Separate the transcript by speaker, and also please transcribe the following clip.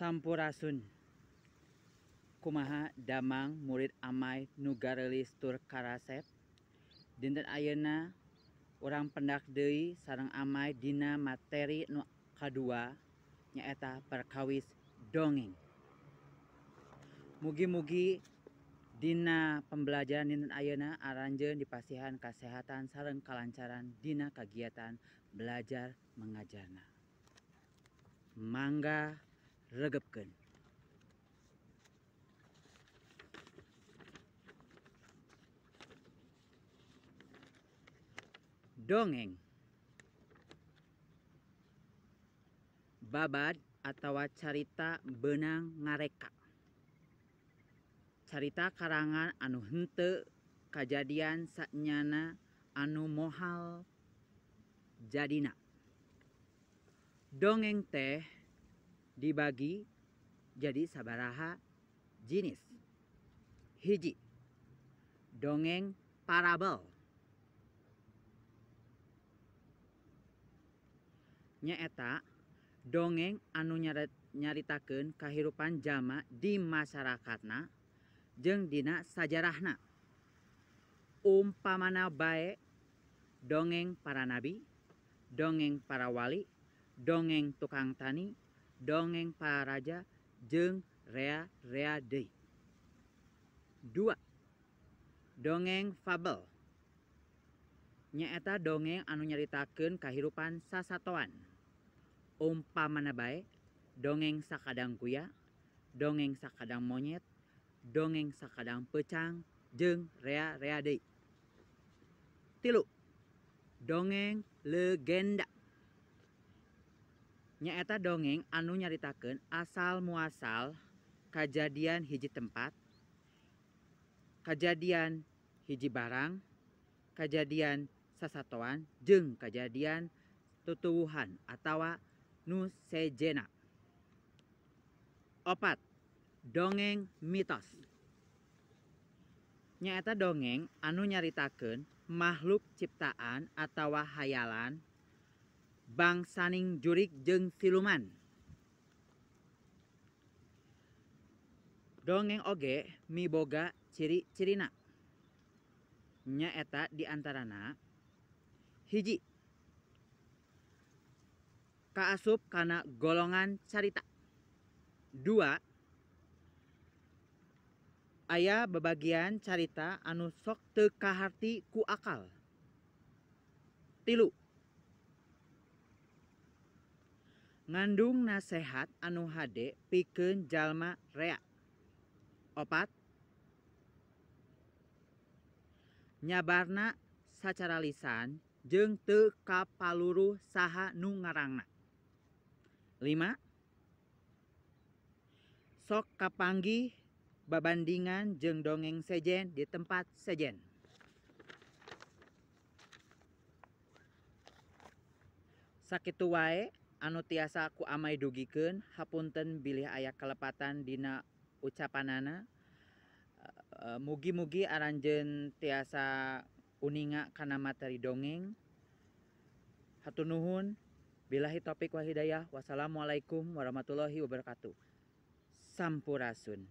Speaker 1: Sampurasun. Kumaha damang murid amai nu garelis tur karasep. Dinten ayeuna urang pendak deui sareng amai dina materi nu kadua nyaeta perkawis dongeng. Mugi-mugi dina pembelajaran dinten ayeuna aranjeun dipasihan kasehatan sareng kalancaran dina kagiatan belajar mengajarna. Mangga regepkeun. Dongeng. Babad atawa carita beunang ngareka. Carita karangan anu henteu kajadian sanyana anu moal jadina. Dongeng teh dibagi jadi sabaraha jinis. Hiji, dongeng parabel. Nyaeta dongeng anu nyaritakeun kahirupan jalma di masyarakatna jeung dina sajarahna. Umpamana bae dongeng para nabi, dongeng para wali, dongeng tukang tani, dongeng para raja, jeung rea-rea deui. 2. Dongeng fabel. Nyaeta dongeng anu nyaritakeun kahirupan sasatoan. Umpamana bae dongeng sakadang kuya, dongeng sakadang monyet, dongeng sakadang peucang, jeung rea-rea deui. 3. Dongeng legenda. Nyaeta dongeng anu nyaritakeun asal muasal kajadian hiji tempat, kajadian hiji barang, kajadian sasatoan, jeung kajadian tutuwuhan atawa nu sejena. 4. Dongeng mitos. Nyaeta dongeng anu nyaritakeun makhluk ciptaan atawa hayalan bangsaning jurig jeung siluman. Dongeng oge miboga ciri-cirina. Nyaeta diantarana hiji, kaasup kana golongan carita. 2. Aya babagian carita anu sok teu kaharti ku akal. 3. Ngandung nasehat anu hade pikeun jalma rea. 4. Nyabarna sacara lisan jeung teu kapaluruh saha nu ngarangna. 5. Sok kapanggih babandingan jeung dongeng sejen di tempat sejen. Sakitu wae anu tiasa ku amai dugikeun, hapunten bilih aya kalepatan dina ucapanana. Mugi-mugi aranjeun tiasa uninga kana materi dongeng. Hatur nuhun. Billahi taufik wal hidayah. Wassalamualaikum warahmatullahi wabarakatuh. Sampurasun.